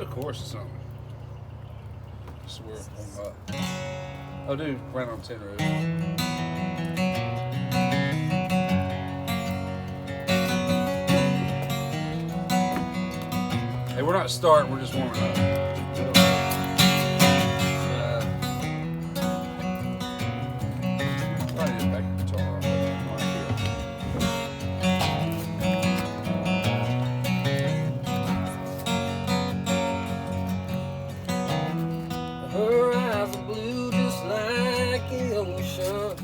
a chorus or something. Just we're warm up. Oh, dude, right on Tin Roof. Hey, we're not starting, we're just warming up. I need to back the guitar off. Her eyes are blue just like the ocean.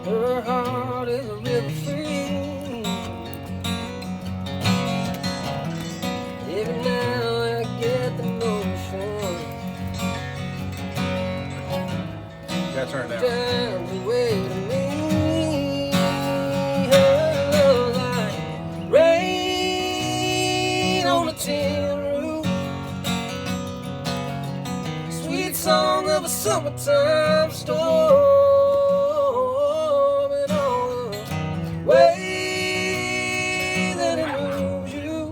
Her heart is a river free. Every now I get the notion. Gotta turn it down. Down the way to me. Her love like rain on a tin roof. Sweet song of a summertime storm, and all the way that it moves you.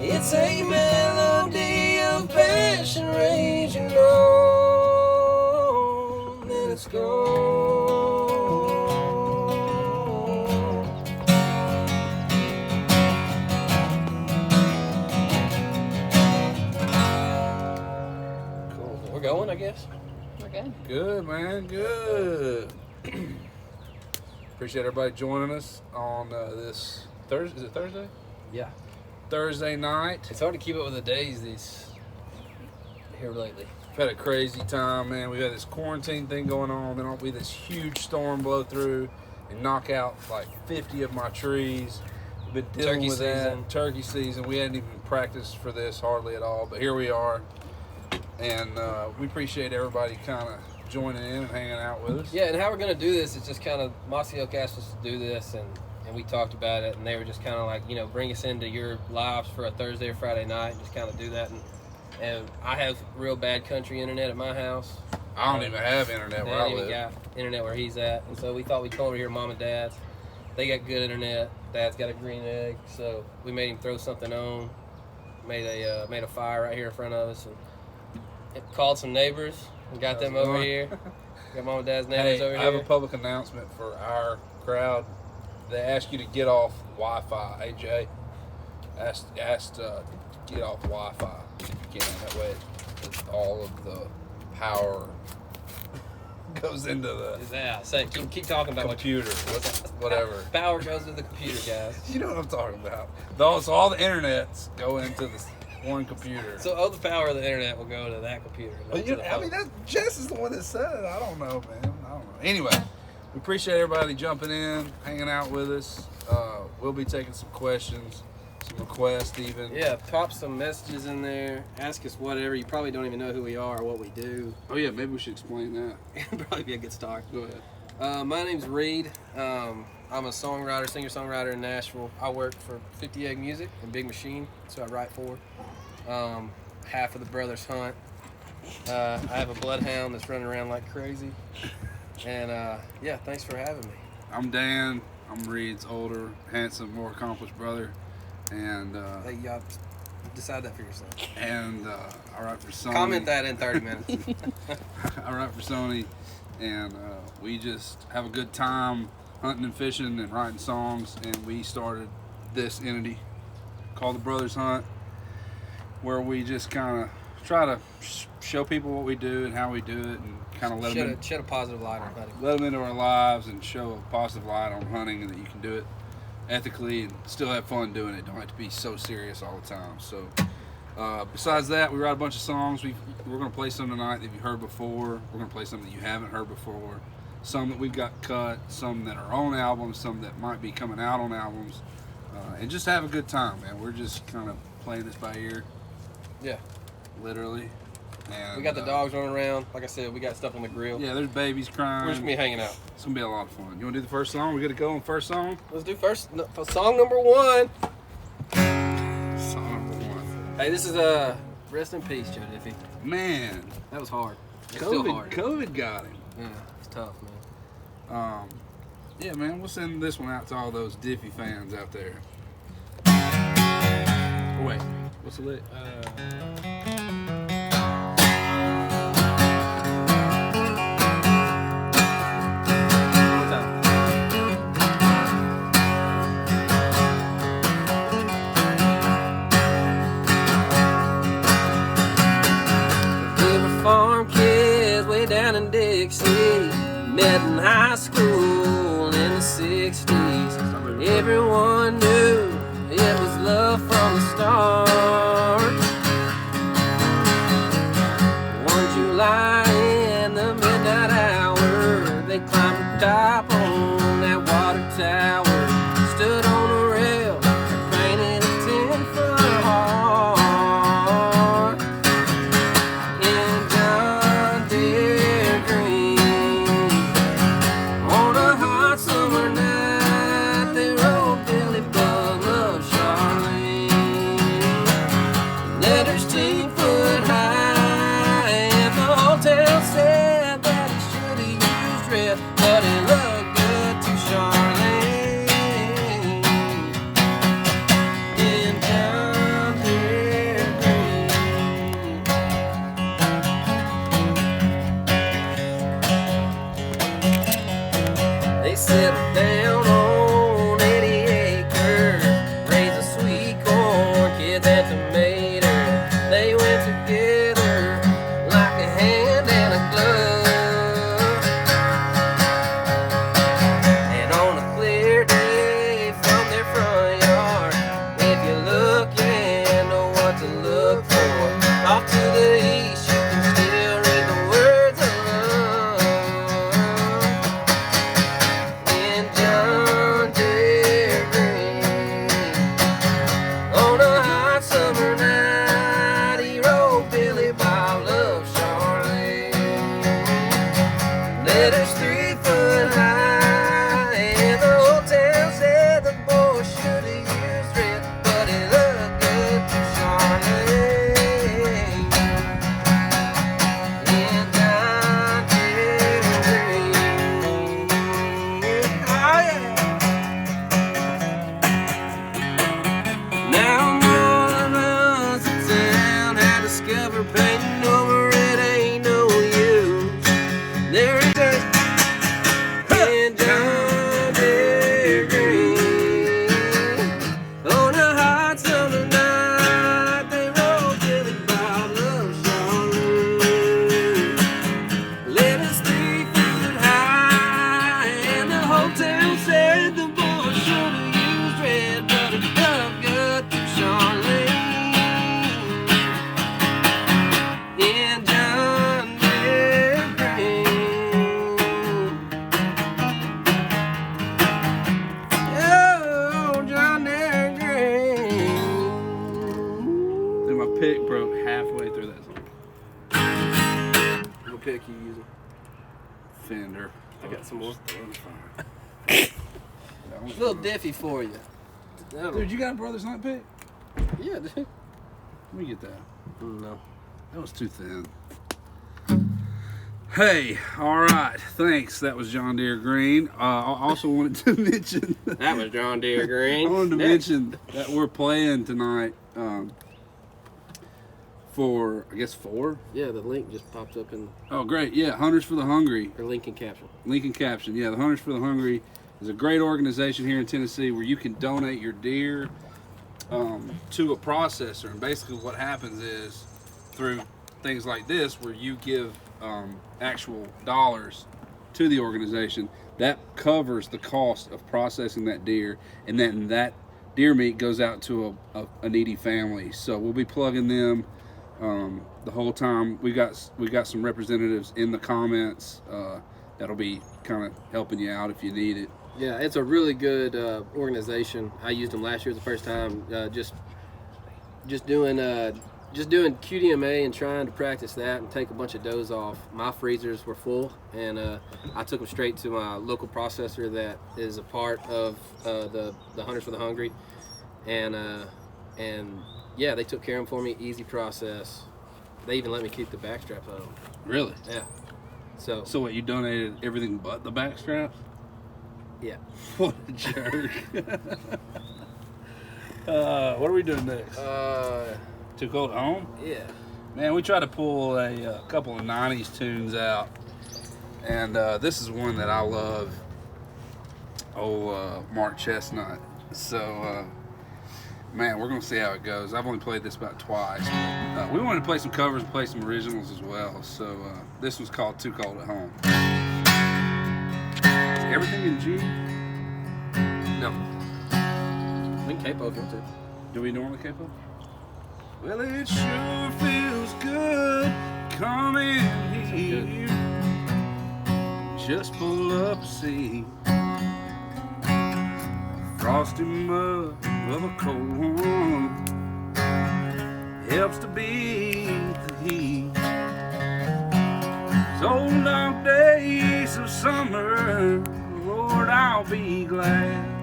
It's a melody of passion raging on, then it's gone. Cool. We're going, I guess. We're good. Good, man, good. Appreciate everybody joining us on this Thursday. Is it Thursday? Yeah. Thursday night. It's hard to keep up with the days here lately. We've had a crazy time, man. We've had this quarantine thing going on. Then we had this huge storm blow through and knock out like 50 of my trees. We've been dealing Turkey with season. that. Turkey season. We hadn't even practiced for this hardly at all, but here we are. And we appreciate everybody kind of joining in and hanging out with us. Yeah, and how we're going to do this is just kind of, Mossy Oak asked us to do this, and we talked about it, and they were just kind of like, bring us into your lives for a Thursday or Friday night, and just kind of do that. And I have real bad country internet at my house. I don't even have internet where I Dad even live. got internet where he's at, and so we thought we'd come over here, Mom and Dad's. They got good internet. Dad's got a green egg, so we made him throw something on. Made a fire right here in front of us, and called some neighbors and got them over here. Got Mom and Dad's neighbors over I here. have a public announcement for our crowd. They ask you to get off Wi-Fi. AJ asked to get off Wi-Fi if you can. That way, all of the power goes into the Yeah, say keep talking about computer, whatever. Power goes to the computer, guys. You know what I'm talking about. So all the internets go into this one computer. So all the power of the internet will go to that computer. not to the phone. Jess is the one that said it. I don't know, man. I don't know. Anyway, we appreciate everybody jumping in, hanging out with us. We'll be taking some questions, some requests even. Yeah, pop some messages in there. Ask us whatever. You probably don't even know who we are or what we do. Oh yeah, maybe we should explain that. It'd probably be a good start. Go ahead. My name's Reed. I'm a songwriter, singer-songwriter in Nashville. I work for 58 Music and Big Machine, so I write for. Half of the Brothers Hunt. I have a bloodhound that's running around like crazy. And yeah, thanks for having me. I'm Dan. I'm Reed's older, handsome, more accomplished brother, and Hey, y'all decide that for yourself. I write for Sony. Comment that in 30 minutes. I write for Sony, and we just have a good time hunting and fishing and writing songs. And we started this entity called the Brothers Hunt, where we just kind of try to show people what we do and how we do it, and kind of Shed a positive light on hunting. let them into our lives and show a positive light on hunting, and that you can do it ethically and still have fun doing it. Don't have to be so serious all the time. So besides that, we write a bunch of songs. We're going to play some tonight that you've heard before. We're going to play some that you haven't heard before. Some that we've got cut, some that are on albums, some that might be coming out on albums. And just have a good time, man. We're just kind of playing this by ear. Yeah. Literally. And We got the dogs running around. Like I said, we got stuff on the grill. Yeah, there's babies crying. We're just going to be hanging out. It's going to be a lot of fun. You want to do the first song? We got to go on first song? Let's do song number one. Song number one. Hey, this is rest in peace, Joe Diffie. Man. That was hard. It's still hard. COVID got him. Yeah, it's tough, man. Yeah, man, we'll send this one out to all those Diffie fans out there. Wait, what's the lick? Farm kids way down in Dixie, met in high school in the 60s. Everyone knew it was love from the start. One July in the midnight hour, they climbed the top on that water tower, stood on a rail, painted a 10-foot heart. Settled down on 80 acres, raised a sweet corn, kids and tomatoes. They went together like a hand and a glove. And on a clear day from their front yard, if you look, you know what to look for. Off to the east, you can still read the words of love. Letters 3 foot high, and the whole town said the boy should have used red, but it looked good to Charlene. And John Deere Green. Oh yeah. Now one of us in town had discovered painting over it ain't no use. There is pick broke halfway through that song. What pick you using? Fender. I got some more. A A little diffy for you. Dude, you got a Brothers Night pick? Yeah, dude. Let me get that. No. That was too thin. Hey, all right. Thanks. That was John Deere Green. I also wanted to mention. That was John Deere Green. I wanted to mention that we're playing tonight for, I guess, 4? Yeah, the link just popped up in. Oh, great. Yeah, Hunters for the Hungry. Or link in caption. Link in caption. Yeah, the Hunters for the Hungry is a great organization here in Tennessee where you can donate your deer to a processor. And basically what happens is through things like this where you give actual dollars to the organization, that covers the cost of processing that deer, and then that deer meat goes out to a needy family. So we'll be plugging them the whole time. We got some representatives in the comments that'll be kind of helping you out if you need it. Yeah, it's a really good organization. I used them last year the first time, just doing QDMA and trying to practice that and take a bunch of does off. My freezers were full, and I took them straight to my local processor that is a part of the Hunters for the Hungry, and yeah, they took care of them for me. Easy process. They even let me keep the backstrap of them. Really? Yeah. So what, you donated everything but the backstraps? Yeah. What a jerk. What are we doing next? Too Cold at Home? Yeah. Man, we tried to pull a couple of 90s tunes out. And this is one that I love. Mark Chestnut. So, man, we're going to see how it goes. I've only played this about twice. But, we wanted to play some covers and play some originals as well. So, this one's called Too Cold at Home. Everything in G? No. We can capo if you want to. Do we normally capo? Well, it sure feels good coming here. Just pull up a seat. Frosty mud of a cold one helps to beat the heat. Those long days of summer, Lord, I'll be glad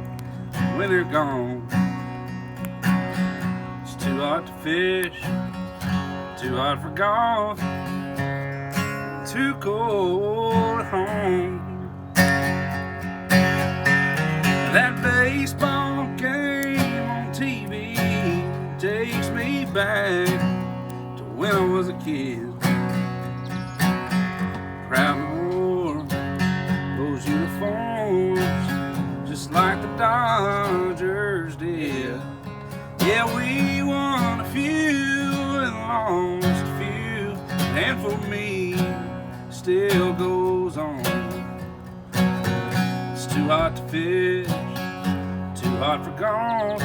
when they're gone. It's too hot to fish, too hot for golf, too cold at home. That baseball game on TV takes me back to when I was a kid. Proudly wore those uniforms just like the Dodgers did. Yeah, we won a few and lost a few, and for me, still goes on. It's too hot to fish, too hot for golf,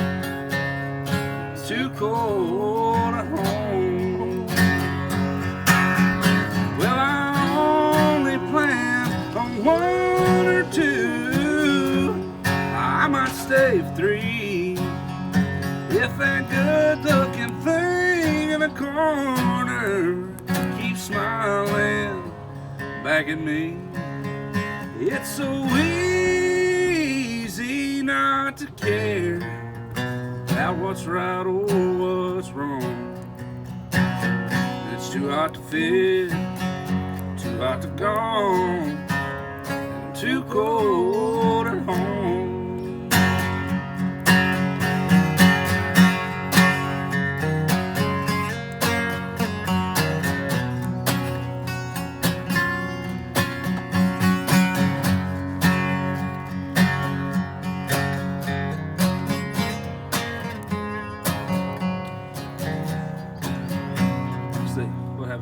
too cold at home. Well, I only plan on 1 or 2. I might stay for 3 if that good-looking thing in the corner keeps smiling back at me. It's so easy not to care about what's right or what's wrong. It's too hot to fish, too hot to go, and too cold at home.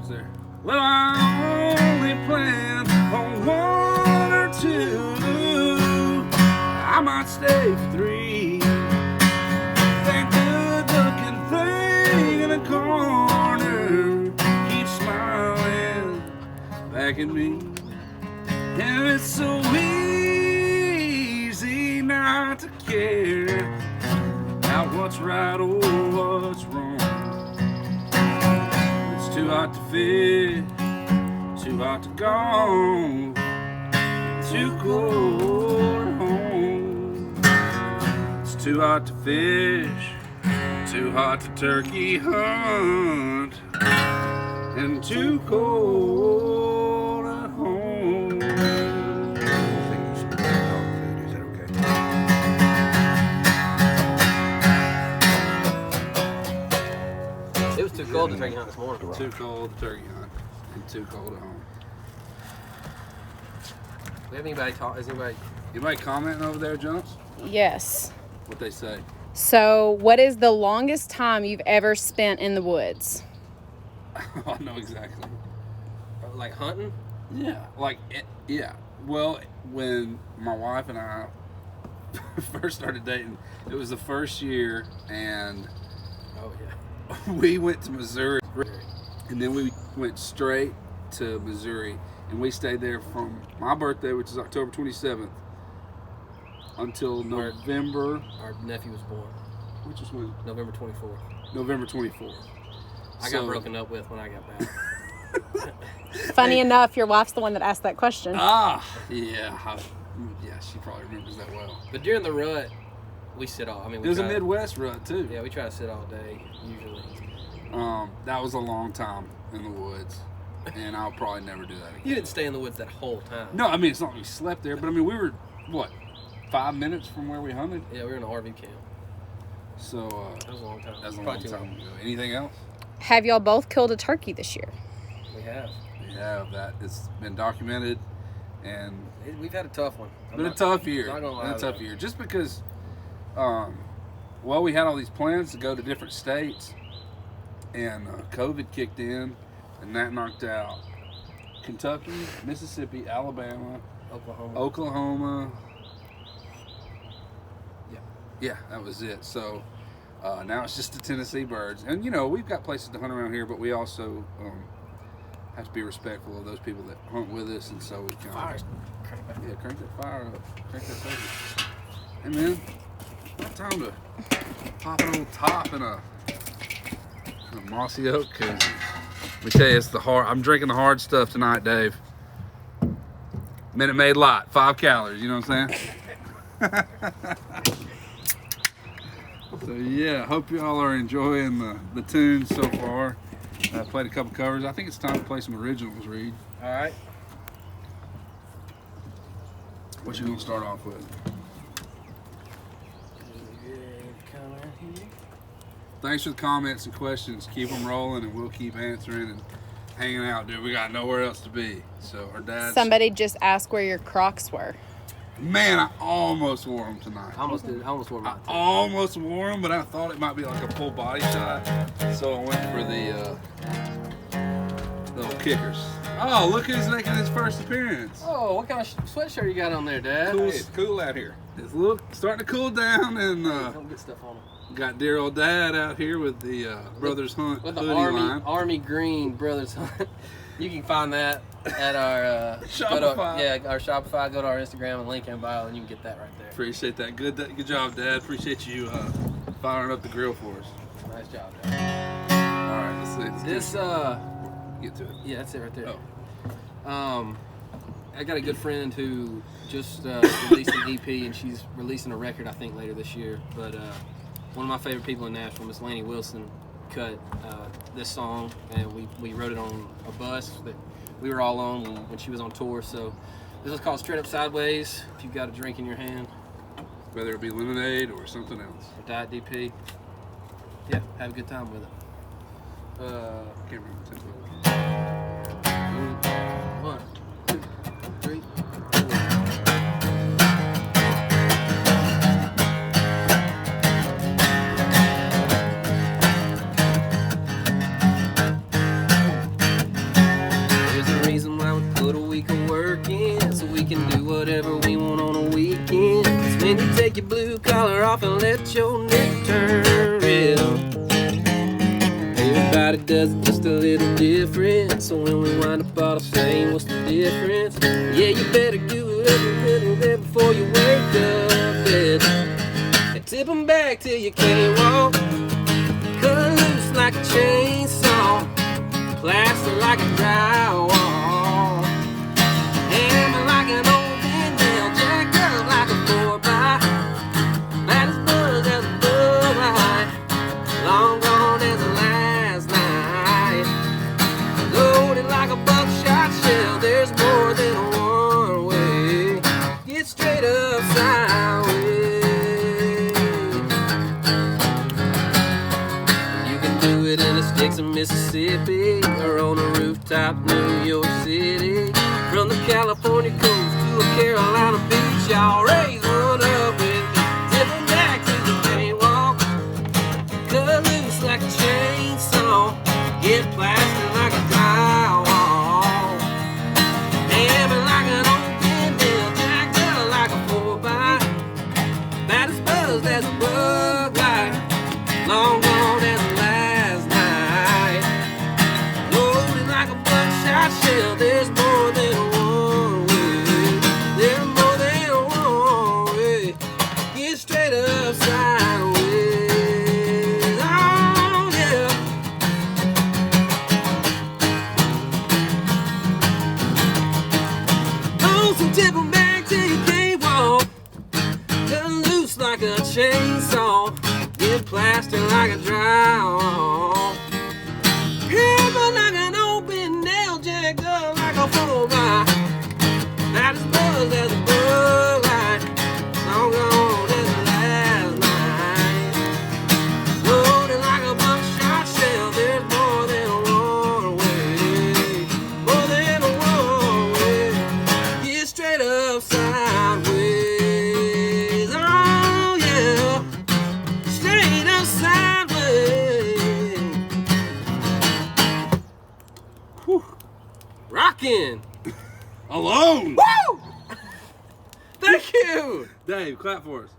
There. Well, I only plan on 1 or 2. I might stay for 3. That good-looking thing in the corner keeps smiling back at me, and it's so easy not to care about what's right or what's wrong. Too hot to fish, too hot to go, too cold at home. It's too hot to fish, too hot to turkey hunt, and too cold at home. I think you should dog food. Is that It was too cold to turkey hunt this morning. Too cold to turkey hunt and too cold at home. We have anybody talk? Is Anybody commenting over there, Jones? Yes. What they say? So, what is the longest time you've ever spent in the woods? I know exactly. like hunting? Yeah, yeah. Well, when my wife and I first started dating, it was the first year, and Oh yeah. we went to Missouri, and then we went straight to Missouri, and we stayed there from my birthday, which is October 27th, until November. Our nephew was born. Which is when? November 24th. November 24th. I got broken up with when I got back. Funny enough, your wife's the one that asked that question. Yeah. Yeah, she probably remembers that well. But during the rut, we sit all. I mean, There's a Midwest rut too. Yeah, we try to sit all day usually. That was a long time in the woods, and I'll probably never do that again. You didn't stay in the woods that whole time. No, I mean it's not like we slept there, but I mean we were 5 minutes from where we hunted. Yeah, we were in an RV camp. So That was a long time. that was a long Probably too time long. ago. Anything else? Have y'all both killed a turkey this year? We have. Yeah, that it's been documented, and We've had a tough one. it's been a tough year. Not gonna lie Been a tough about it. year, just because. Well, we had all these plans to go to different states, and COVID kicked in, and that knocked out Kentucky, Mississippi, Alabama, Oklahoma. Yeah, that was it. So now it's just the Tennessee birds, and we've got places to hunt around here, but we also have to be respectful of those people that hunt with us, and so we kind Fires. of crank that fire up, crank that baby. Hey man, time to pop an old top in a Mossy Oak koozie. Let me tell you, it's the hard. I'm drinking the hard stuff tonight, Dave. Minute Maid Light, 5 calories. You know what I'm saying? So yeah, hope y'all are enjoying the tunes so far. I played a couple covers. I think it's time to play some originals, Reed. All right. What you gonna start off with? Thanks for the comments and questions. Keep them rolling, and we'll keep answering and hanging out, dude. We got nowhere else to be. So our dad. Somebody just asked where your Crocs were. Man, I almost wore them tonight. I almost wore mine. I almost wore them, but I thought it might be like a full body shot, so I went for the little kickers. Oh, look who's making his first appearance. Oh, what kind of sweatshirt you got on there, Dad? Cool, it's cool out here. It's starting to cool down, and Don't get stuff on him. got dear old dad out here with the Brothers Hunt With the hoodie line. Army Green Brothers Hunt. You can find that at our Shopify. our Shopify. Go to our Instagram and link in bio, and you can get that right there. Appreciate that. Good job, Dad. Appreciate you firing up the grill for us. Nice job, Dad. All right, let's see. This Get to it. yeah, that's it right there. Oh. I got a good friend who just released an EP, and she's releasing a record I think later this year. But one of my favorite people in Nashville, Miss Laney Wilson, cut this song, and we wrote it on a bus that we were all on when she was on tour. So this is called Straight Up Sideways. If you've got a drink in your hand, Whether it be lemonade or something else. or Diet DP, yeah, have a good time with it. Can't remember the tempo. 1, 2, 3, 4. There's a reason why we put a week of work in, so we can do whatever we want on a weekend. 'Cause when you take your blue collar off and let your neck turn red, everybody does it just a little different. So when we wind up all the same, what's the difference? Yeah, you better do it a little bit before you wake up, yeah. And tip 'em back till you can't walk. Cut loose like a chainsaw, plaster like a drywall, hammer like an open nail, jacked up like a 4x, bad as buzz as a bug light, long gone as the last night, loaded like a buckshot shell. There's more than one way. Get straight up sideways. You can do it in the sticks of Mississippi, or on a rooftop, New York City. From the California coast to a Carolina beach, y'all raise one up with me. Tip 'em back till you can't walk. Cut loose like a chainsaw, get plastered like a drywall, hammer like an open nail, jacked up like a 4x, bad as buzz as a bug light, long gone as the last night, loaded like a buckshot shell. There's more than one way. There's more than one way. Get straight up sideways. Oh yeah. Oh, so tip 'em back till you can't walk. Cut loose like a chainsaw, get plastered like a drywall, hammer like an open nail, jacked up like a 4x, bad as buzz as a bug light, long gone as the last night, in. Alone. Woo! Thank you. Dave, clap for us.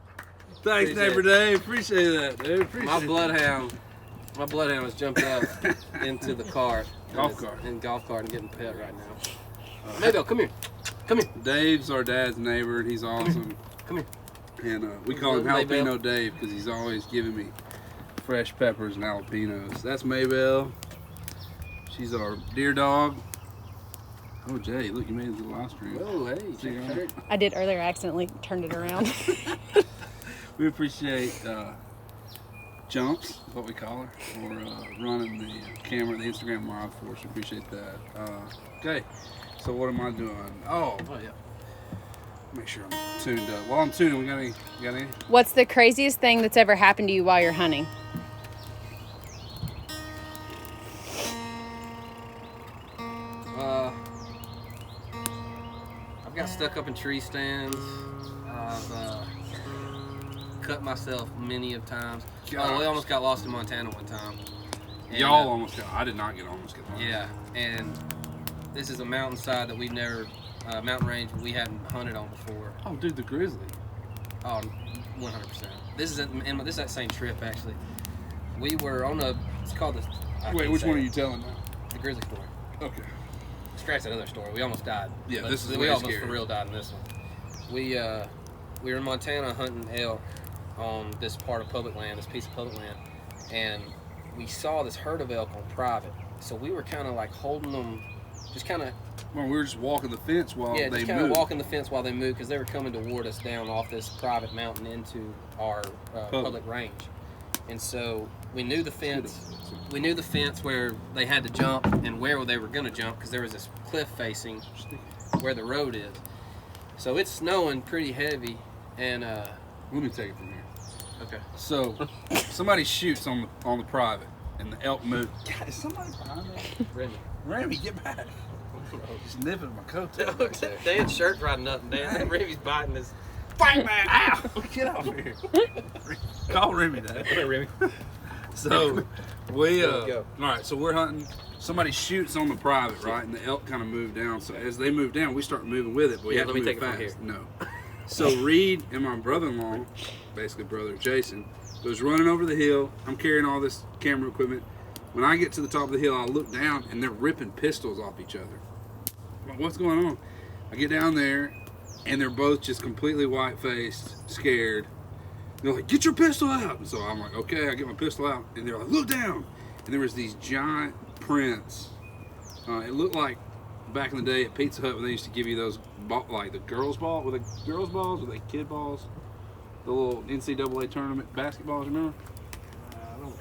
Thanks, Appreciate neighbor it. Dave. Appreciate that, dude. Appreciate My it. bloodhound was jumping up into the cart. Golf cart. In golf cart and getting pet right now. Maybell, come here. Come here. Dave's our dad's neighbor, and he's awesome. Come here. And we call him Maybell. Jalapeno Dave because he's always giving me fresh peppers and jalapenos. That's Maybell. She's our deer dog. Oh, Jay, look, you made it to the live stream. Oh, hey. See you check on. it. I did earlier. I accidentally turned it around. We appreciate Jumps, is what we call her, for running the camera, the Instagram live for us. We appreciate that. Okay, so what am I doing? Oh, yeah. make sure I'm tuned up. While I'm tuning, we got any? What's the craziest thing that's ever happened to you while you're hunting? I've got stuck up in tree stands. I've cut myself many of times. We almost got lost in Montana one time. And, Y'all almost got. I did not almost get lost. Yeah, and this is a mountainside that we've never, mountain range we hadn't hunted on before. Oh, dude, the grizzly. Oh, 100%. This is that same trip actually. We were on a. It's called the. Wait, which one are you telling now? The grizzly story. Okay. Scratch that other story. We almost died. Yeah, But this is we way almost scary. for real died in this one. We were in Montana hunting elk on this part of public land, this piece of public land, and we saw this herd of elk on private. So we were kind of like holding them, just kind of Well, we were just walking the fence while yeah, they just kind of moved. walking the fence while they moved because they were coming toward us down off this private mountain into our public range. And so we knew the fence. We knew the fence where they had to jump and where they were going to jump because there was this cliff facing where the road is. So it's snowing pretty heavy, and Let me take it from here. okay. So, somebody shoots on the private, and the elk move. God, is somebody behind me? Remy. Remy, get back! Just nipping at my coat back there. Dan's shirt riding up, and Dan Remy's biting his. Bang, man! Ow! Get off here! Call Remy that. Remy. So we Go. all right. So we're hunting. Somebody shoots on the private, right, and the elk kind of move down. So as they move down, we start moving with it. But we Yeah, have to let me move take it fast. from No. So Reed and my brother-in-law, basically brother Jason, was running over the hill. I'm carrying all this camera equipment. When I get to the top of the hill, I look down and they're ripping pistols off each other. I'm like, what's going on? I get down there and they're both just completely white-faced, scared. They're like, get your pistol out. And so I'm like, okay, I get my pistol out. And they're like, look down. And there was these giant prints. It looked like back in the day at Pizza Hut when they used to give you those, like the girls' ball, with the girls' balls, with the kid balls, the little NCAA tournament basketballs, remember?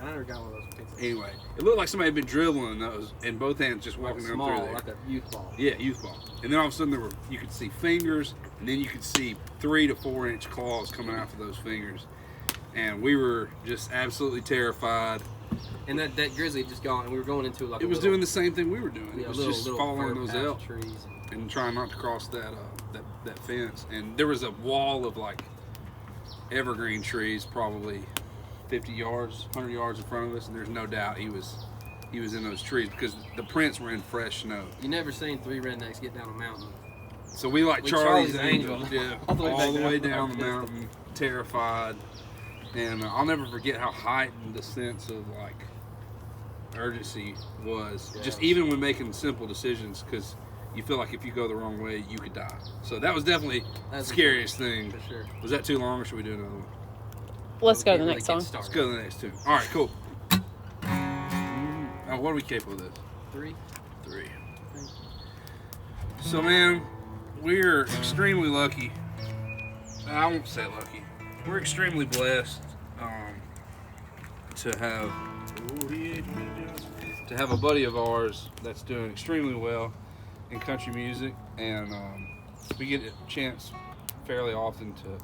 I never got one of those pictures. Anyway, it looked like somebody had been dribbling those in both hands just walking down Small, through there. like a youth ball. Yeah, youth ball. And then all of a sudden you could see fingers, and then you could see 3 to 4 inch claws coming out of those fingers. And we were just absolutely terrified. And that grizzly had just gone, and we were going into like It was doing the same thing we were doing. yeah, It was little, just little following fur those patch elk trees. and trying not to cross that fence. And there was a wall of like evergreen trees, probably 50 yards, 100 yards in front of us, and there's no doubt he was in those trees because the prints were in fresh snow. You never seen 3 rednecks get down a mountain. So we like We Charlie's Charlie's Angels, Angels. yeah, All the way all back the way down. down the mountain, terrified. And I'll never forget how heightened the sense of like urgency was, Yeah. just even when making simple decisions, because you feel like if you go the wrong way, you could die. So that was definitely the That's scariest thing. For sure. Was that too long, or should we do another one? Let's go to the Really next get song. started. Let's go to the next two. All right, cool. Oh, what are we capable of this? 3. 3. So, man, we're extremely lucky. I won't say lucky. We're extremely blessed to have a buddy of ours that's doing extremely well in country music, and we get a chance fairly often to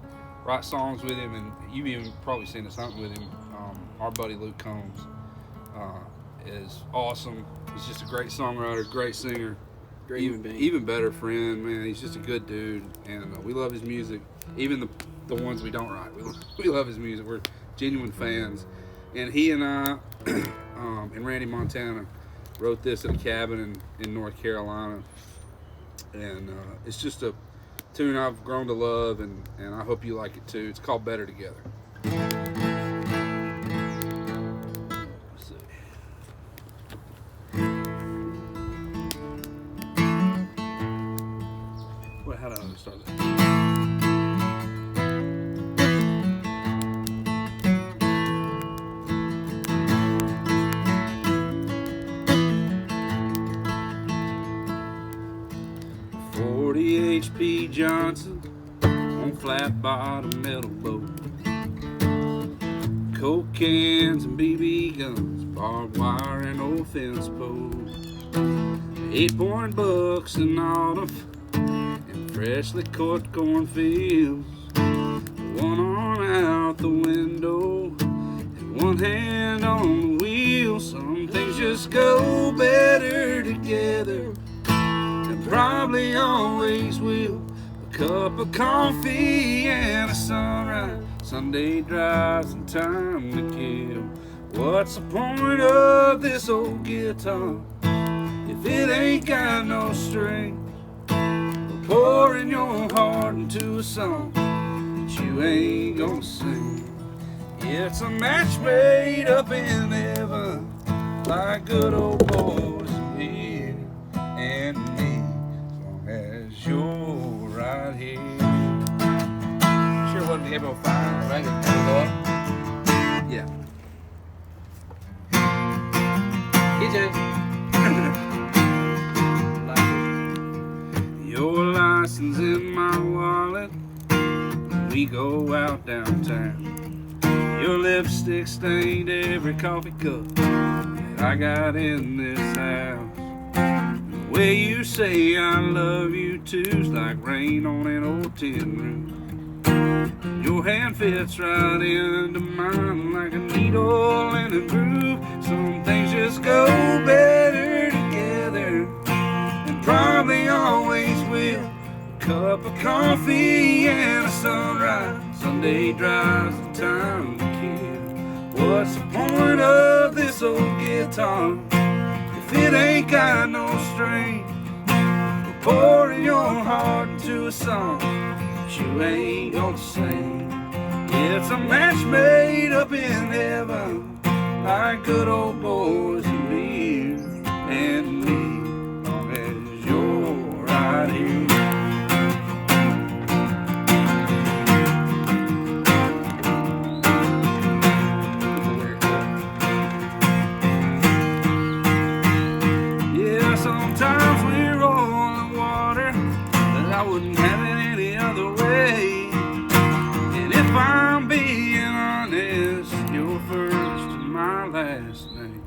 write songs with him, and you've even probably seen us hunting with him. Our buddy Luke Combs is awesome. He's just a great songwriter, great singer, Great human being. even better friend, man. He's just a good dude, and we love his music. Even the ones we don't write, we love his music. We're genuine fans. And he and I, in Randy, Montana, wrote this at a cabin in North Carolina. and it's just a tune I've grown to love, and I hope you like it too. It's called Better Together. Let's see. Well, how do I start that? 40 HP Johnson on flat bottom metal boat. Coke cans and BB guns, barbed wire and old fence poles. 8-point bucks in autumn and freshly cut cornfields. One arm out the window and one hand on the wheel. Some things just go better together, probably always will. A cup of coffee and a sunrise, Sunday drives and time to kill. What's the point of this old guitar if it ain't got no string? Pouring your heart into a song that you ain't gonna sing. It's a match made up in heaven, like good old boys here and me. As you're right here. Sure wasn't able to find Right, can we go up? Yeah. Your license in my wallet, we go out downtown. Your lipstick stained every coffee cup that I got in this house. The way you say I love you too's like rain on an old tin roof. Your hand fits right into mine like a needle in a groove. Some things just go better together, and probably always will. A cup of coffee and a sunrise, Sunday drives and time to kill. What's the point of this old guitar if it ain't got no string? We're pouring your heart into a song that you ain't gonna sing. It's a match made up in heaven, like good old boys and beer and me, long as you're right here. Yeah, sometimes we roll in the water, but I wouldn't have it any other way. And if I'm being honest, your first and my last name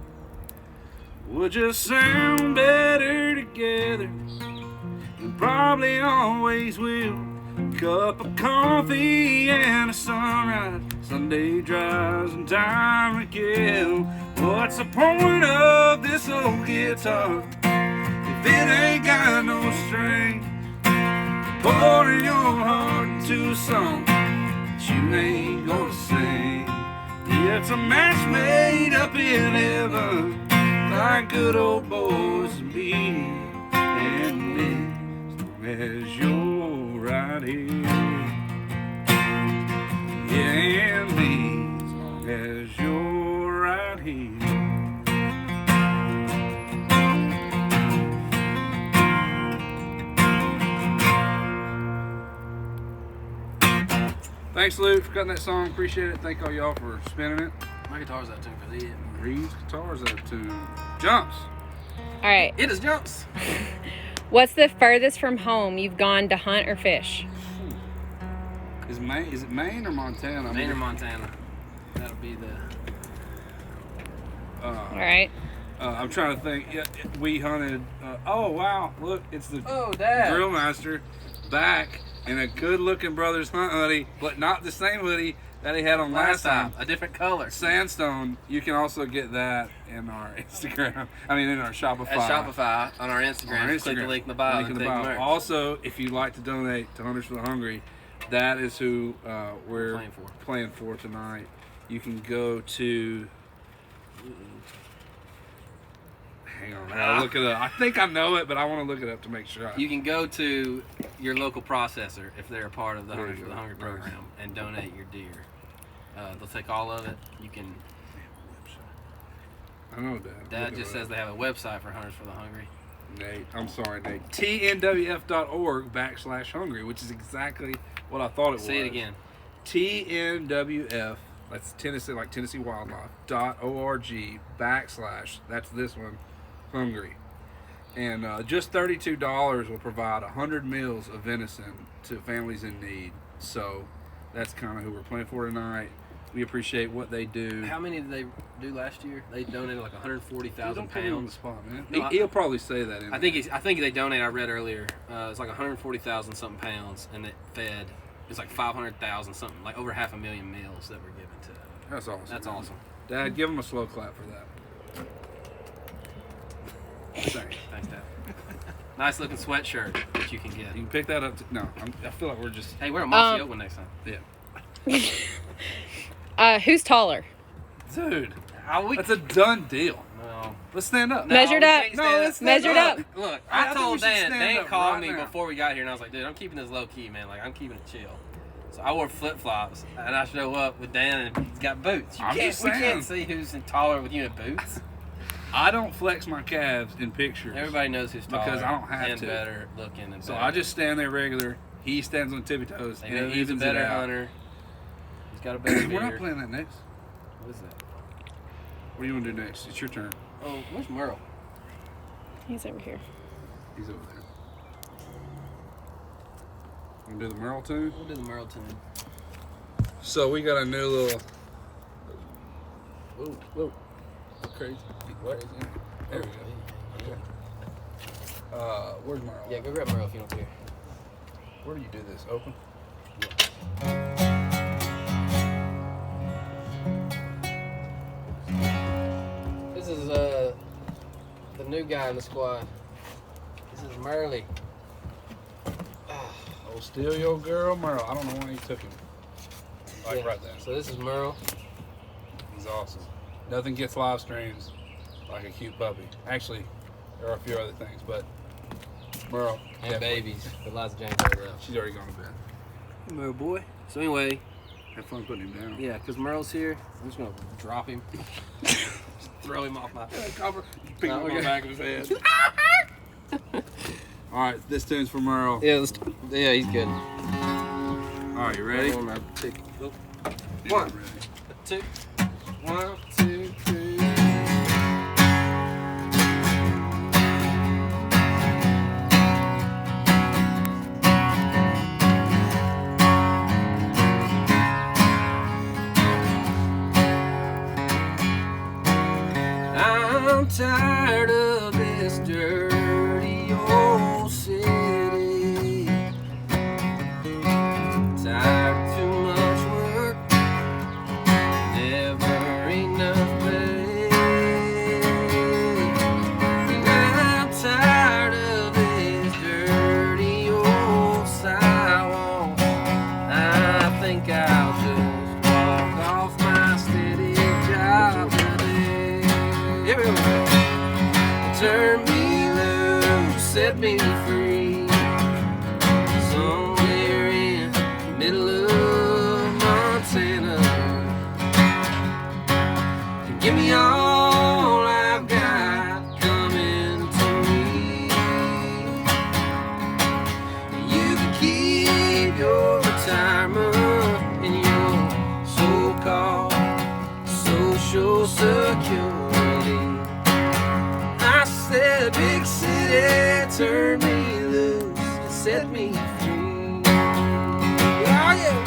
would just sound better together, and probably always will. Cup of coffee and a sunrise, Sunday drives and time to kill. What's the point of this old guitar if it ain't got no string? Pouring your heart into a song that you ain't gonna sing. It's a match made up in heaven, like good old boys and beer and me, as long as you're right here. Yeah, and me, as long as you're right here. Thanks, Luke, for cutting that song. Appreciate it. Thank all y'all for spinning it. My guitar's out tune for the Reed's guitar's out tune. Jumps. All right. It is jumps. What's the furthest from home you've gone to hunt or fish? Is it Maine or Montana? Maine or Montana. That'll be the. All right. I'm trying to think. Yeah, we hunted. Oh wow! Look, it's the Oh, Dad. Grill Master back in a good-looking Brothers Hunt hoodie, but not the same hoodie that he had on last time. A different color. Sandstone. You can also get that in our Instagram. I mean, in our Shopify. At Shopify on our Instagram. Click the link in the bio. Link in the bio. Also, if you'd like to donate to Hunters for the Hungry, that is who we're playing for tonight. You can go to Hang on, I'll look it up. I think I know it, but I want to look it up to make sure. You can go to your local processor if they're a part of the There Hunters you for the go. Hungry program and donate your deer. They'll take all of it. You can. I know, Dad. Dad just says they have a website for Hunters for the Hungry. Nate, I'm sorry, Nate. TNWF.org/hungry, which is exactly what I thought it was. Say it again. TNWF, that's Tennessee, like Tennessee Wildlife, .org / that's this one, hungry. And just $32 will provide 100 meals of venison to families in need. So that's kind of who we're playing for tonight. We appreciate what they do. How many did they do last year? They donated like 140,000 Don't put me on the pounds. spot, man. No, He'll probably say that in I think they donate. I read earlier. It's like 140,000 something pounds, and it fed. It's like 500,000 something, like over 500,000 meals that were given to. That's awesome. That's man. awesome. Dad, give him a slow clap for that. Thanks. Thanks, Dad. Nice looking sweatshirt that you can get. You can pick that up. No, I feel like we're just. Hey, wear a Mossy Oak one next time. Yeah. Who's taller? Dude, We, that's a done deal. no. Let's stand up. Measured we up. can't No, stand let's up. stand Measured up. up. Look, I I think told we should Dan. stand Dan up called right me now. before we got here, and I was like, dude, I'm keeping this low key, man. Like, I'm keeping it chill. So I wore flip flops, and I show up with Dan, and he's got boots. I'm just We saying. can't see who's taller with you in boots. I don't flex my calves in pictures. Everybody knows who's taller Because I don't have and to. better looking. And So better. I just stand there regular. He stands on tippy toes, They and know it he's a evens it better out. hunter. He's got a better We're not beard. playing that next. What is that? What do you want to do next? It's your turn. Oh, where's Merle? He's over here. He's over there. Want to do the Merle tune? We'll do the Merle tune. So we got a new little. Whoa. Crazy. What? There we go. Where's Merle? Yeah, go grab Merle if you don't care. Where do you do this? Open? This is the new guy in the squad. This is Merle. Oh, steal your girl, Merle. I don't know why you took him. Like Yeah. right there. So this is Merle. He's awesome. Nothing gets live streams like a cute puppy. Actually, there are a few other things, but Merle. And definitely. babies. But lots of James already left. She's already gone to bed. Merle boy. So anyway, Have fun putting him down. yeah, because Merle's here, I'm just gonna drop him. Just throw him off my Cover. Pick him No, up on okay. the back of his head. All right, this tune's for Merle. Yeah, he's good. All right, you ready? One, One. two, 1, 2, 3. I'm tired of this dirty old city. Tired of too much work, never enough pay. And I'm tired of this dirty old sidewalk. I think I'll just walk off my steady job today. Here we go. Turn me loose, set me free. Somewhere in the middle of Montana. And give me all I've got coming to me. You can keep your retirement and your so-called social security. I said, big city, turn me loose and set me free. Oh, yeah.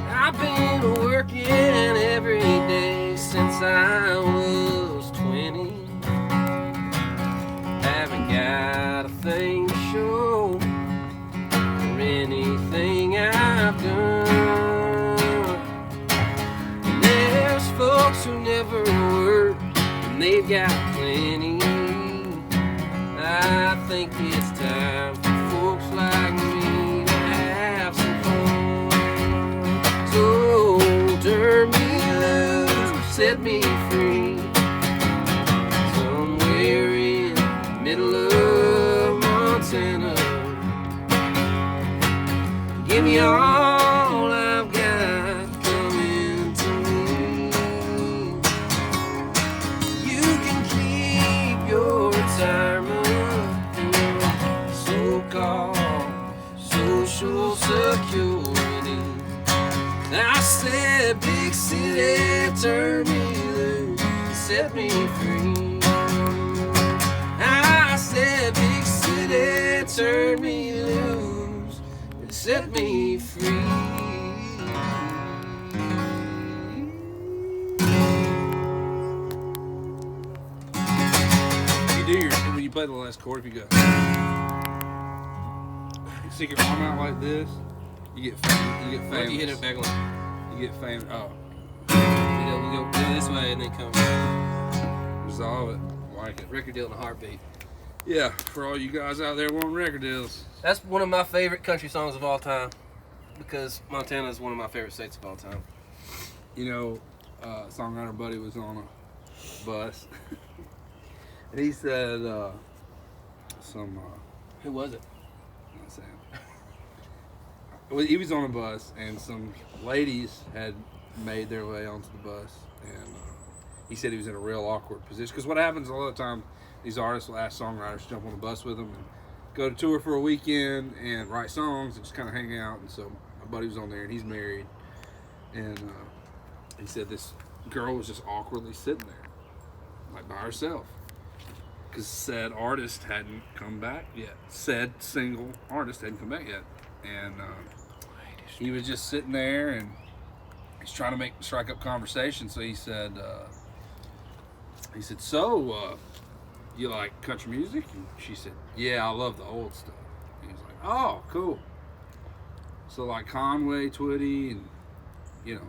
I've been working every day since I was 20. Haven't got a thing to show for anything I've done. And there's folks who never work and they've got plenty. I think it's time for folks like me to have some fun. So turn me loose, set me free. Somewhere in the middle of Montana. Give me all I've got coming to me. You can keep your retirement, so-called social security. I said, big city, turn me loose, set me free. I said, big city, turn me loose, set me free. When you play the last chord, if you go, you stick your arm out like this, you get famous. You get famous. What if you hit it back like? You get famous. Oh. We go this way and then come. Resolve it. Like it. Record deal in a heartbeat. Yeah, for all you guys out there wanting record deals. That's one of my favorite country songs of all time, because Montana is one of my favorite states of all time. You know, songwriter buddy was on a bus, and he said Who was it? not saying. Well, he was on a bus, and some ladies had made their way onto the bus, and he said he was in a real awkward position. Because what happens a lot of the time, these artists will ask songwriters to jump on the bus with them and go to tour for a weekend and write songs and just kind of hang out. And so my buddy was on there, and he's married, and he said this girl was just awkwardly sitting there, like by herself, because said artist hadn't come back yet. Said single artist hadn't come back yet, and he was just sitting there, and he's trying to strike up conversation. So he said, so you like country music? And she said, yeah, I love the old stuff. And he was like, oh, cool. So like Conway, Twitty, and you know,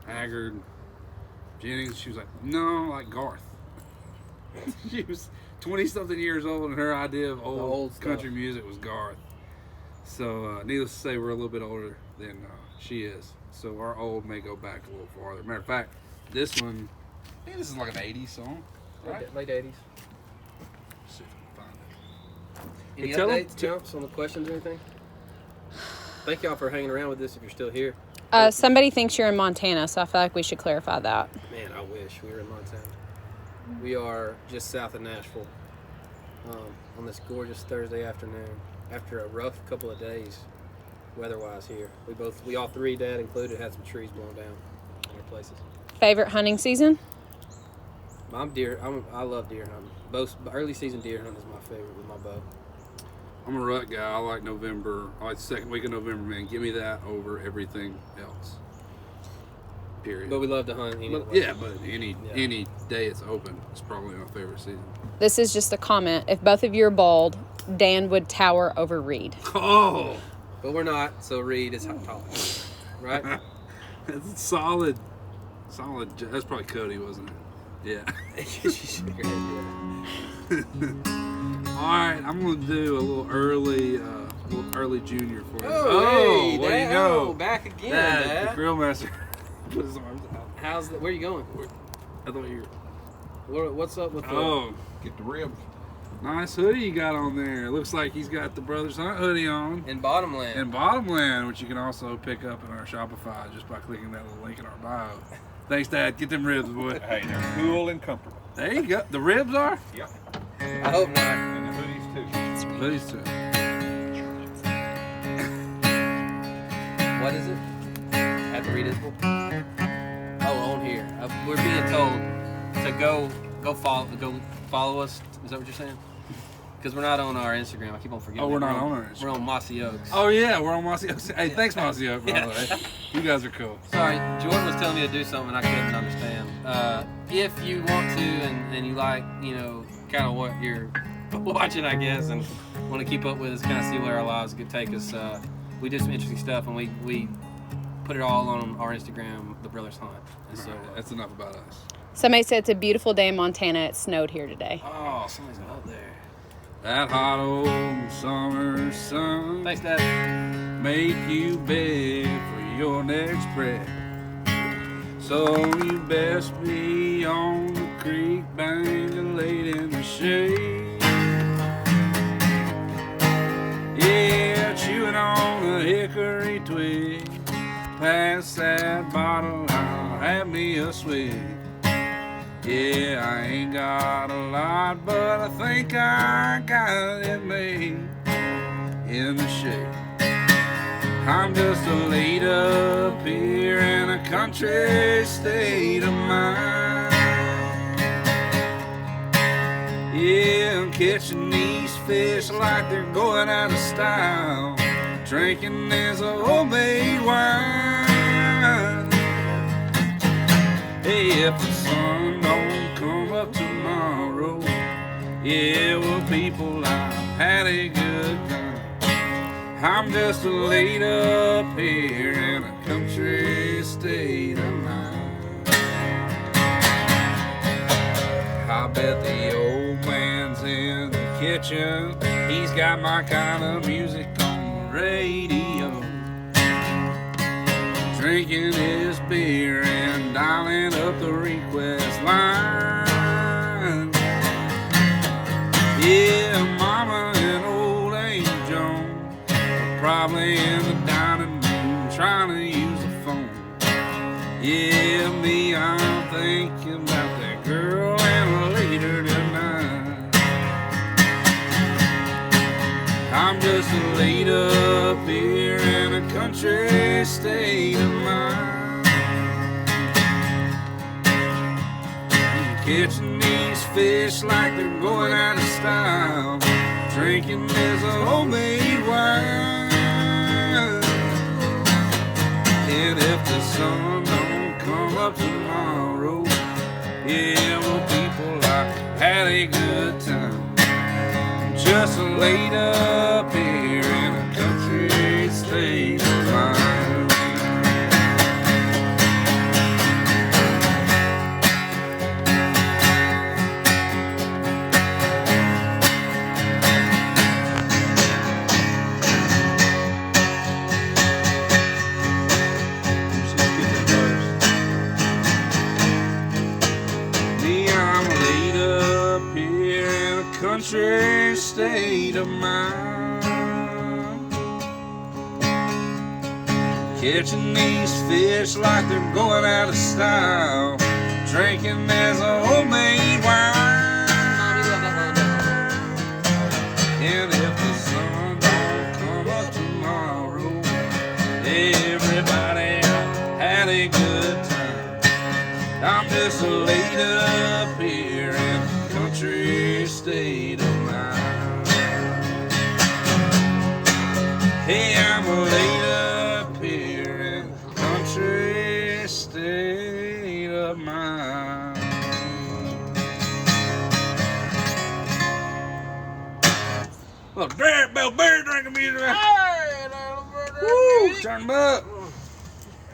Haggard, Jennings. She was like, no, like Garth. She was 20-something years old, and her idea of old country music was Garth. So needless to say, we're a little bit older than she is. So our old may go back a little farther. Matter of fact, this one, I think this is like an 80s song, right? Late 80s. Let's see if I can find it. Any Hey, tell 'em- updates, jumps on the questions or anything? Thank y'all for hanging around with this if you're still here. Somebody thinks you're in Montana, so I feel like we should clarify that. Man, I wish we were in Montana. We are just south of Nashville on this gorgeous Thursday afternoon after a rough couple of days weather-wise here. We all three, Dad included, had some trees blown down in our places. Favorite hunting season? I love deer hunting. Early season deer hunting is my favorite with my bow. I'm a rut guy. I like November. I like the second week of November, man. Give me that over everything else. Period. But we love to hunt anyway. But any day it's open, it's probably my favorite season. This is just a comment. If both of you are bald, Dan would tower over Reed. Oh, But we're not, so Reed is tall. Right? that's solid. That's probably Cody, wasn't it? Yeah. All right, I'm gonna do a little early junior for you. Hey, what do you Dad. know? Oh, back again, Dad, Dad. the grill master. Put his arms out. Where you going? I thought you What's up with the... Oh, Get the ribs. nice hoodie you got on there. Looks like he's got the Brothers Hunt hoodie on. In Bottomland. In Bottomland, which you can also pick up in our Shopify just by clicking that little link in our bio. Thanks, Dad. Get them ribs, boy. Hey, they're cool and comfortable. There you go. The ribs are? Yep. I hope not. And the hoodies too. Hoodies too. What is it? Have to read it. Oh, on here. We're being told to go follow us. Is that what you're saying? Because we're not on our Instagram. I keep on forgetting. Oh, we're that. not on our Instagram. We're on Mossy Oaks. Oh, yeah. We're on Mossy Oak. Hey, thanks, Mossy Oak, by the way. You guys are cool. Sorry, Jordan was telling me to do something I couldn't understand. If you want to and you like, kind of what you're watching, I guess, and want to keep up with us, kind of see where our lives could take us, we do some interesting stuff, and we put it all on our Instagram, The Brothers Hunt. And so That's enough about us. Somebody said it's a beautiful day in Montana. It snowed here today. oh, somebody's up there. that hot old summer sun Thanks, Dad. make you beg for your next breath. So you best be on the creek bank and laid in the shade. Yeah, chewing on a hickory twig. Pass that bottle, I'll have me a swig. Yeah, I ain't got a lot, but I think I got it made in the shade. I'm just laid up here in a country state of mind. Yeah, I'm catching these fish like they're going out of style. Drinking this homemade wine. Hey, if the sun don't come up tomorrow, yeah, well, people, I've had a good time. I'm just laid up here in a country state of mind. I bet the old man's in the kitchen. He's got my kind of music on the radio. Drinking his beer and dialing up the request line. Yeah, Mama and old Aunt Joan are probably in the dining room trying to use the phone. Yeah, me, I'm thinking about that girl and later tonight. I'm just laid up here in a country state of mind. Catching these fish like they're going out of style. Drinking this homemade wine. And if the sun don't come up tomorrow, yeah, well, people, I had a good time. Just laid up here in a country state of mind. Me, I'm laid up here in a country state of mind. Catching these fish like they're going out of style. Drinking as a homemade wine. And if the sun don't come up tomorrow, everybody had a good time. I'm just laid up here in a country state of mind. Hey, I'm laid up here in a country state of mind. Well, Bill Bear drinking music. Woo! Turn 'em up.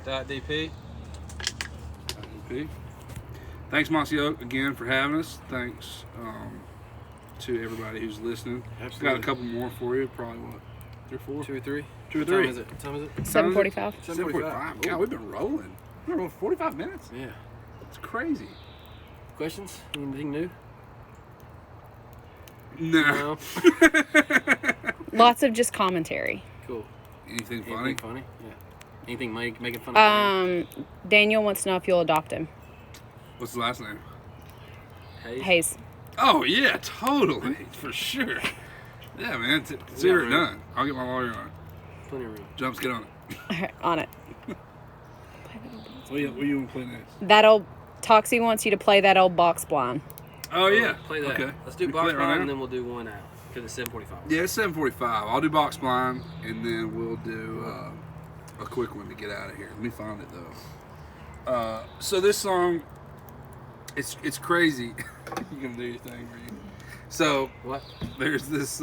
.dp. Thanks, Mossy Oak, again for having us. Thanks to everybody who's listening. Absolutely. Got a couple more for you. Probably what, 3 or 4? 2 or 3. 2 or What time 3. is it? What time is it? 7:45. 7:45. God, we've been rolling. We've been rolling 45 minutes. Yeah. It's crazy. Questions? Anything new? No. Lots of just commentary. Cool. Anything funny? Anything funny? Yeah. Anything making fun of Daniel wants to know if you'll adopt him. What's the last name? Hayes? Hayes. Oh, yeah, totally. For sure. Yeah, man. Consider it done. I'll get my lawyer on it. Plenty of room. Jumps, get on it. On it. What do you want to play next? That old Toxie wants you to play that old box blind. Oh, yeah. Play that. Okay. Let's do We play box it right blind now? and then we'll do one out. Because it's 7:45. Yeah, it's 7:45. I'll do box blind, and then we'll do a quick one to get out of here. Let me find it though. So this song, it's crazy. You can do your thing, Reed. So What? there's this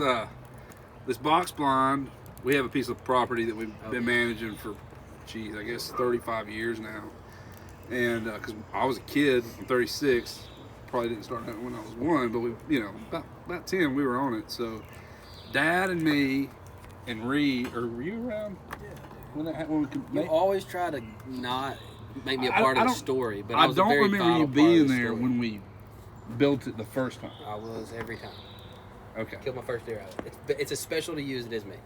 box blind. We have a piece of property that we've been managing for, I guess 35 years now. And because I was a kid, I'm 36. probably didn't start hunting when I was 1, but we, about 10 we were on it. So Dad and me and Reed, or were you around? Yeah. When we could You make, always try to not make me a part of the story, but I was don't a very remember vital you part being of the there story. when we built it the first time. I was every time. Okay. Killed my first deer out of it. It's as special to you as it is me.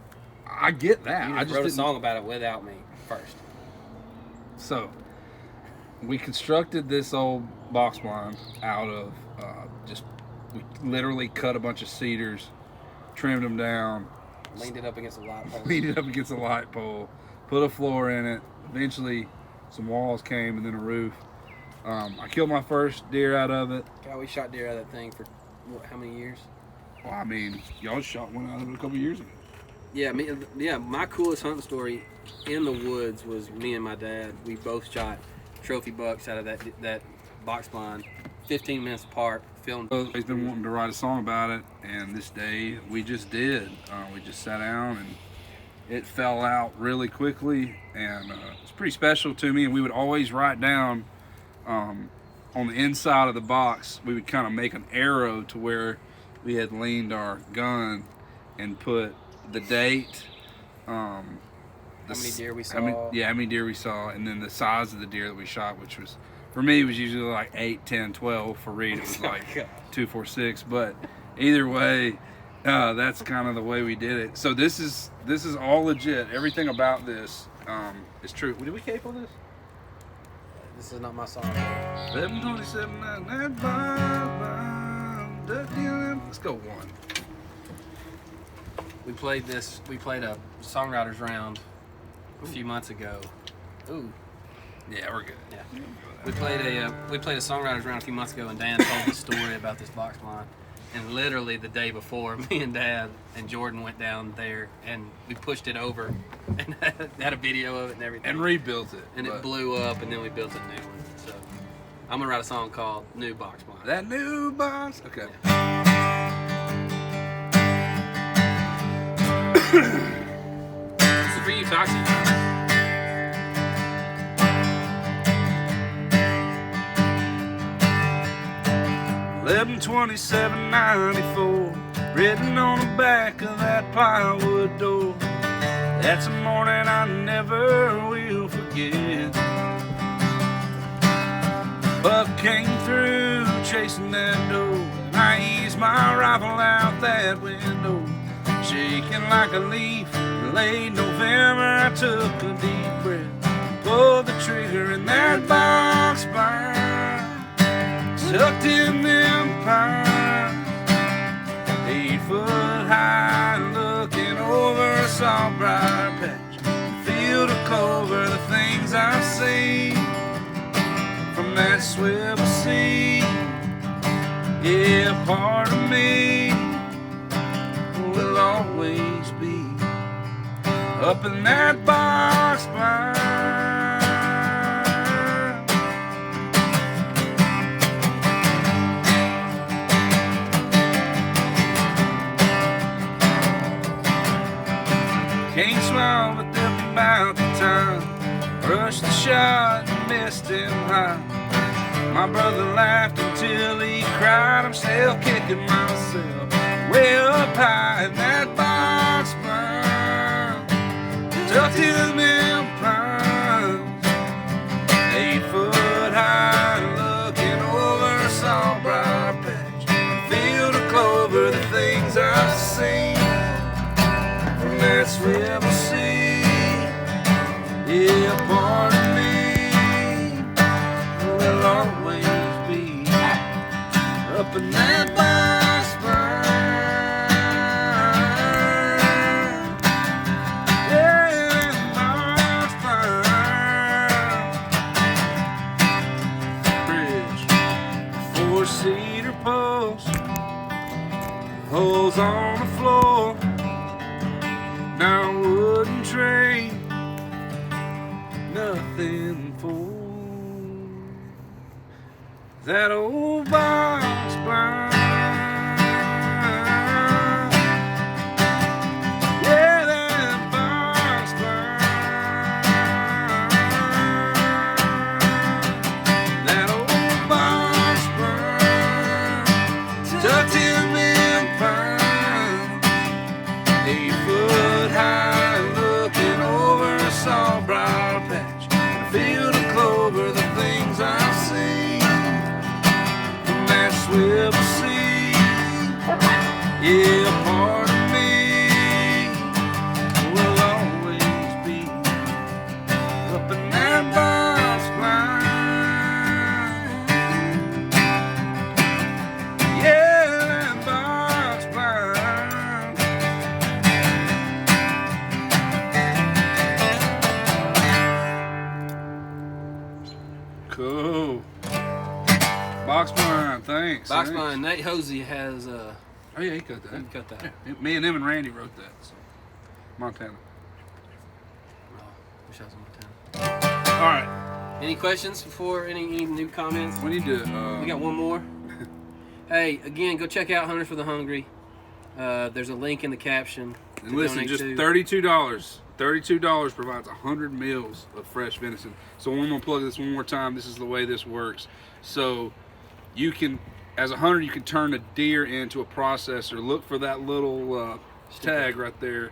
I get that. You I just wrote a didn't- song about it without me first. So, we constructed this old box blind out of we literally cut a bunch of cedars, trimmed them down, Leaned it up against a light pole. leaned it up against a light pole, put a floor in it. Eventually, some walls came and then a roof. I killed my first deer out of it. God, we shot deer out of that thing for how many years? Well, I mean, y'all shot one out of it a couple years ago. Yeah, my coolest hunting story in the woods was me and my dad. We both shot trophy bucks out of that box blind, 15 minutes apart, filmed. He's been wanting to write a song about it, and this day we just did. We just sat down and it fell out really quickly, and it's pretty special to me. And we would always write down on the inside of the box, we would kind of make an arrow to where we had leaned our gun and put the date, How many deer we saw. how many deer we saw, and then the size of the deer that we shot, which was, for me, it was usually like 8, 10, 12. For Reed, it was like 2, 4, 6. But either way, that's kind of the way we did it. So this is all legit. Everything about this is true. Did we cape on this? This is not my song. 11:27. Let's go 1. We played a songwriters round a few months ago. Ooh. Yeah, we're good. Yeah. We played a songwriters round a few months ago, and Dan told the story about this box blind. And literally the day before, me and Dad and Jordan went down there, and we pushed it over, and had a video of it and everything. And rebuilt it. And it blew up, and then we built a new one. So I'm gonna write a song called "New Box Blind." That new box. Okay. This is for you, Foxy. 11/27/94, written on the back of that plywood door. That's a morning I never will forget. Buck came through chasing that doe, and I eased my rifle out that window. Shaking like a leaf in late November, I took a deep breath, pulled the trigger, and that box blind tucked in them pines, 8 foot high, looking over a salt briar patch, field of clover, the things I've seen from that swivel seat. Yeah, part of me will always be up in that box blind. Can't smile, but they're about the time. Rushed the shot and missed him high. My brother laughed until he cried. I'm still kicking myself way up high in that box blind, tucked in them pines, 8 foot high, looking over a salt briar patch, field of clover, the things I've seen from that swivel seat. Yeah, part of me will always be up in that box blind. Yeah, that box blind. Bridge, 4-seater post, holes on the floor. Now wooden train, nothing for that old box blind. Yeah, that box blind. That old box blind. Box blind, thanks. Box thanks. blind. Nate Hosey has. Oh yeah, he cut that. He cut that. Yeah, me and him and Randy wrote that. So. Montana. Oh, wish I was in Montana. All right. Any questions before any new comments? We need to. We got one more. Hey, again, go check out Hunters for the Hungry. There's a link in the caption. And listen, just $32. $32 provides 100 meals of fresh venison. So I'm gonna plug this one more time. This is the way this works. So you can, as a hunter, you can turn a deer into a processor. Look for that little tag right there.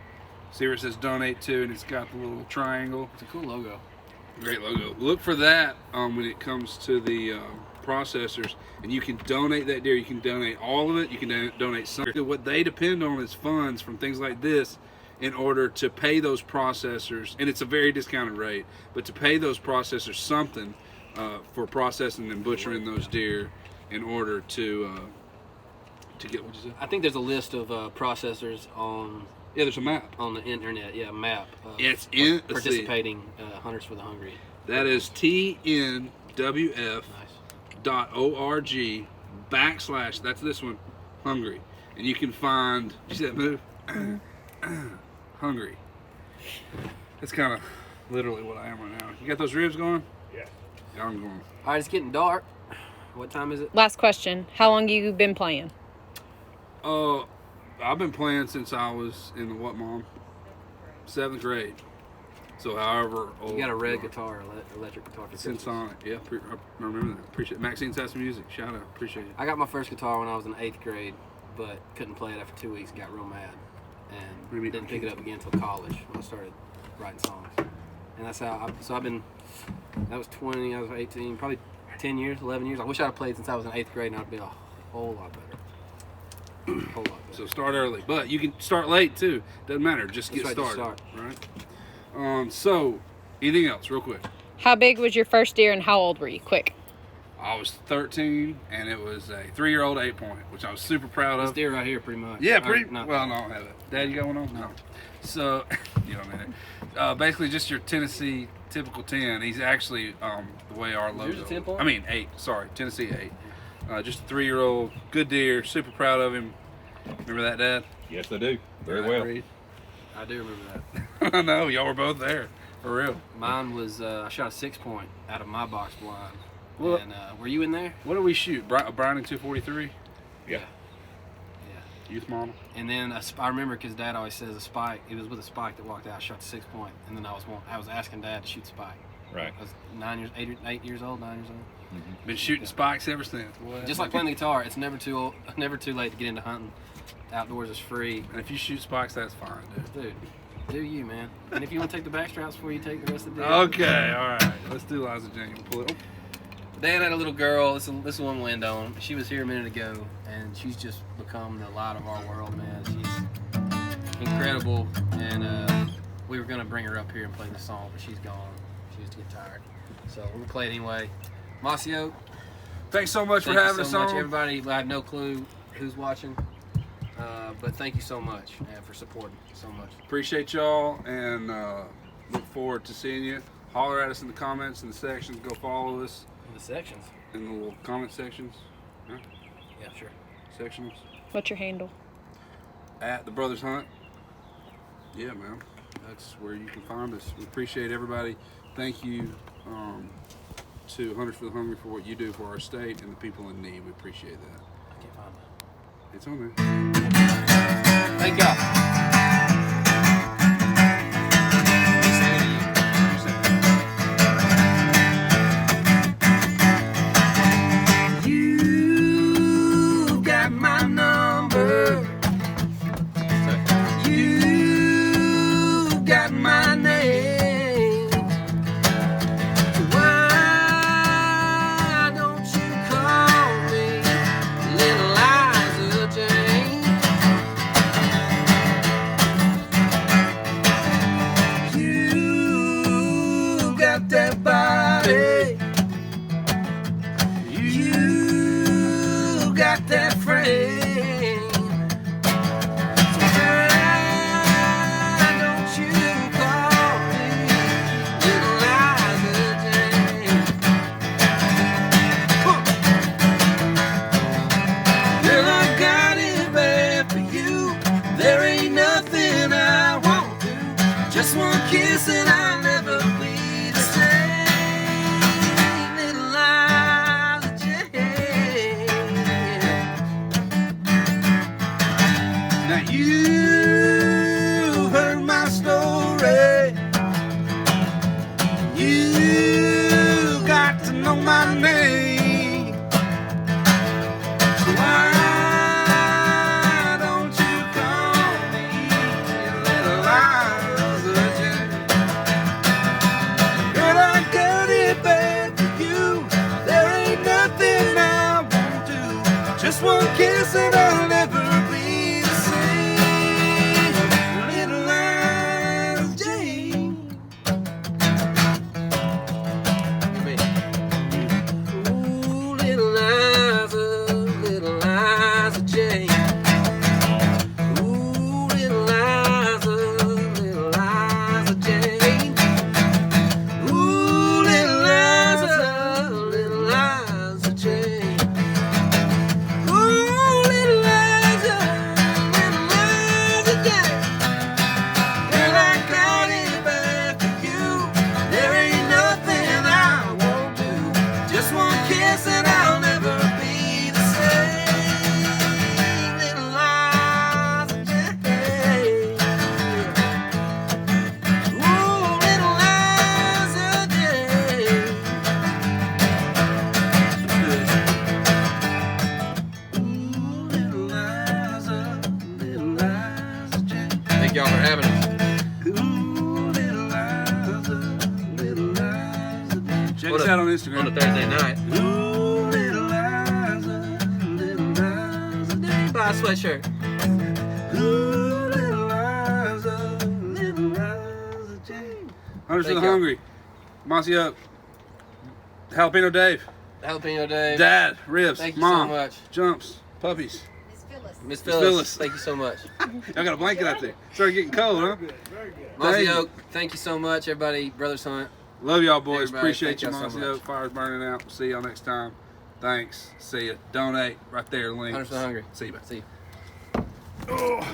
See where it says donate to, and it's got the little triangle. It's a cool logo. Great logo. Look for that when it comes to the processors, and you can donate that deer. You can donate all of it. You can donate some. What they depend on is funds from things like this in order to pay those processors, and it's a very discounted rate, but to pay those processors something for processing and butchering those deer in order to get what you said. I think there's a list of processors on Yeah, there's a map. on the internet. Yeah, map. It's in participating Hunters for the Hungry. That is TNWF. Nice. .org / that's this one, hungry, and you can find. You see that move? Hungry. That's kind of literally what I am right now. You got those ribs going? Yeah. Yeah, I'm going. All right, it's getting dark. What time is it? Last question. How long you been playing? I've been playing since I was in the what, Mom? 7th grade. So however old. You got a red you are. guitar, electric guitar. Sensonic. Yeah, I remember that. Appreciate it. Maxine's has some music. Shout out. Appreciate it. I got my first guitar when I was in 8th grade, but couldn't play it after 2 weeks. Got real mad, and didn't pick it up again until college when I started writing songs. And that's how. I've been. That was 20. I was 18. Probably 10 years, 11 years. I wish I'd have played since I was in 8th grade, and I'd be a whole lot better. Whole lot better. So start early, but you can start late too. Doesn't matter. Just get That's right, just started. start. Right. So, anything else, real quick? How big was your first deer and how old were you? Quick. I was 13, and it was a 3-year-old 8-point, which I was super proud This of. deer right here, pretty much. Yeah, Or pretty. not- Well, no, I don't have it. Dad, you got one on? No. So, you don't need it. Basically, just your Tennessee typical 10. He's actually the way our logo. yours a 10-point? I mean 8. Sorry, Tennessee 8. Just a 3-year-old, good deer. Super proud of him. Remember that, Dad? Yes, I do. Very Right, well. Reed? I do remember that. I know y'all were both there, for real. Mine was I shot a 6-point out of my box blind. Well- And were you in there? What did we shoot? Browning 243, Yeah. Yeah. youth model. And then I remember because Dad always says a spike. It was with a spike that walked out. I shot the 6-point, and then I was asking Dad to shoot the spike. Right. I was 8 years old, 9 years old. Been shooting spikes ever since. Boy. Just like playing the guitar, it's never too late to get into hunting. Outdoors is free, And if you shoot spikes, that's fine, dude. dude. Do you, man? And if you want to take the back straps before you take the rest of the day. Okay, all right. Let's do Liza Jane. Pull it. Dad had a little girl. This is one we land on. She was here a minute ago, and she's just become the light of our world, man. She's incredible, and we were gonna bring her up here and play the song, but she's gone. She used to get tired, so we're gonna play it anyway. Mossy Oak, Thanks so much thank for you having so us much, on. everybody. I have no clue who's watching, but thank you so much, man, for supporting so much. Appreciate y'all, and look forward to seeing you. Holler at us in the comments, in the sections. Go follow us In the sections. in the little comment sections. Yeah, sure. Sections. What's your handle? At the Brothers Hunt. Yeah, man. That's where you can find us. We appreciate everybody. Thank you to Hunters for the Hungry for what you do for our state and the people in need. We appreciate that. I can't find that. It's on there. Thank y'all. You got my number. You got my name. Why don't you call me Little Liza Jane? You got that body. You got that frame. So why don't you call me Little Liza Jane? Come on. Just one kiss and I'll never be the same. Little Liza Jane. Ooh, little Liza Jane. Ooh, little Liza Jane. Ooh, little Liza Jane. Ooh, little Liza Jane. Girl, I got it back for you. There ain't nothing I won't do. Just one kiss and I'll never be the same. Little Liza Jane. Ooh, little Liza Jane. Ooh, little Liza Jane. Thank y'all for having us. Ooh, little Liza Jane. Check us out on Instagram. On a Thursday night. Ooh, little Liza Jane. Buy a sweatshirt. Ooh, little Liza Jane. Hunters for the Thank y'all. Hungry. Mossy Oak. Jalapeno Dave. Jalapeno Dave. Dad. Ribs. Thank you Mom. so much. Jumps. Puppies. Miss Phyllis. Phyllis. Thank you so much. Y'all got a blanket out there. Started getting cold, huh? Mossy Thank you. Oak, thank you so much, everybody. Brothers Hunt. Love y'all boys. Everybody, Appreciate thank you, y'all so Mossy much. Oak. Fire's burning out. We'll see y'all next time. Thanks. See ya. Donate right there. Links. Hunters for the Hungry. See you. Bye. See you. Oh.